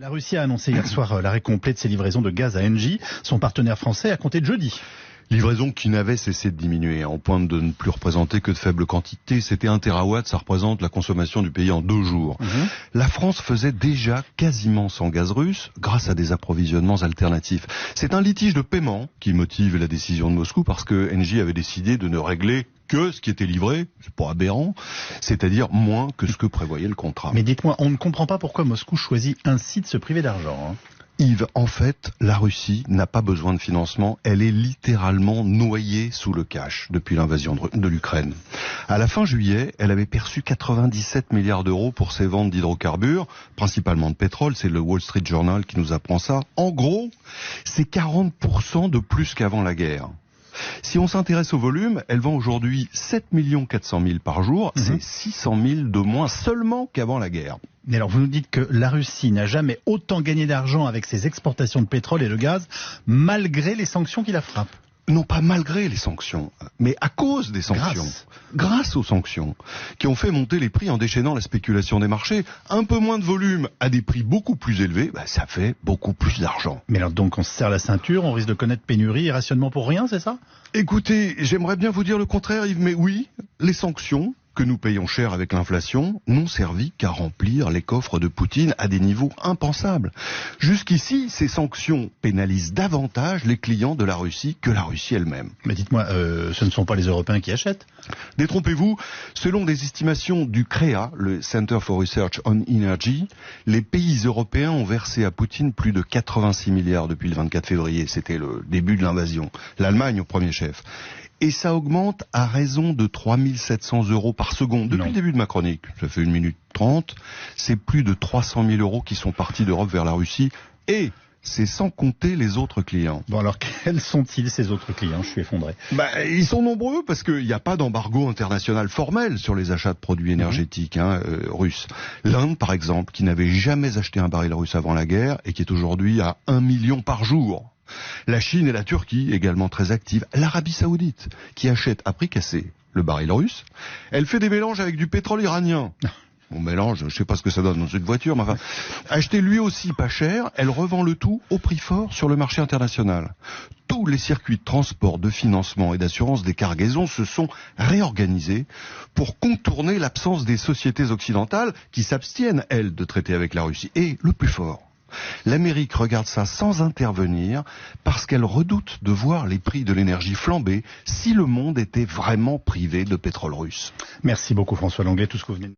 La Russie a annoncé hier soir l'arrêt complet de ses livraisons de gaz à Engie, son partenaire français, à compter de jeudi. Livraison qui n'avait cessé de diminuer, au point de ne plus représenter que de faibles quantités. C'était 1 terawatt, ça représente la consommation du pays en 2 jours. La France faisait déjà quasiment sans gaz russe, grâce à des approvisionnements alternatifs. C'est un litige de paiement qui motive la décision de Moscou, parce que Engie avait décidé de ne régler que ce qui était livré, c'est pas aberrant, c'est-à-dire moins que ce que prévoyait le contrat. Mais dites-moi, on ne comprend pas pourquoi Moscou choisit ainsi de se priver d'argent. Yves, en fait, la Russie n'a pas besoin de financement. Elle est littéralement noyée sous le cash depuis l'invasion de l'Ukraine. À la fin juillet, elle avait perçu 97 milliards d'euros pour ses ventes d'hydrocarbures, principalement de pétrole. C'est le Wall Street Journal qui nous apprend ça. En gros, c'est 40% de plus qu'avant la guerre. Si on s'intéresse au volume, elle vend aujourd'hui 7 400 000 par jour. C'est 600 000 de moins seulement qu'avant la guerre. Mais alors, vous nous dites que la Russie n'a jamais autant gagné d'argent avec ses exportations de pétrole et de gaz, malgré les sanctions qui la frappent. Non pas malgré les sanctions, mais à cause des sanctions. Grâce aux sanctions, qui ont fait monter les prix en déchaînant la spéculation des marchés. Un peu moins de volume à des prix beaucoup plus élevés, ça fait beaucoup plus d'argent. Mais alors donc on se serre la ceinture, on risque de connaître pénurie et rationnement pour rien, c'est ça? Écoutez, j'aimerais bien vous dire le contraire, Yves, mais oui, les sanctions que nous payons cher avec l'inflation n'ont servi qu'à remplir les coffres de Poutine à des niveaux impensables. Jusqu'ici, ces sanctions pénalisent davantage les clients de la Russie que la Russie elle-même. Mais dites-moi, ce ne sont pas les Européens qui achètent? Détrompez-vous, selon les estimations du CREA, le Center for Research on Energy, les pays européens ont versé à Poutine plus de 86 milliards depuis le 24 février. C'était le début de l'invasion. L'Allemagne au premier chef. Et ça augmente à raison de 3 700 euros par seconde. Depuis le début de ma chronique, ça fait 1 minute 30, c'est plus de 300 000 euros qui sont partis d'Europe vers la Russie. Et c'est sans compter les autres clients. Bon alors, quels sont-ils ces autres clients? Je suis effondré. Ils sont nombreux parce qu'il n'y a pas d'embargo international formel sur les achats de produits énergétiques russes. L'Inde, par exemple, qui n'avait jamais acheté un baril russe avant la guerre et qui est aujourd'hui à 1 million par jour. La Chine et la Turquie, également très actives. L'Arabie Saoudite, qui achète à prix cassé le baril russe. Elle fait des mélanges avec du pétrole iranien. On mélange, je ne sais pas ce que ça donne dans une voiture, mais enfin, acheté lui aussi pas cher, elle revend le tout au prix fort sur le marché international. Tous les circuits de transport, de financement et d'assurance des cargaisons se sont réorganisés pour contourner l'absence des sociétés occidentales qui s'abstiennent, elles, de traiter avec la Russie. Et le plus fort, l'Amérique regarde ça sans intervenir parce qu'elle redoute de voir les prix de l'énergie flamber si le monde était vraiment privé de pétrole russe. Merci beaucoup François Langlais, tout ce que vous venez de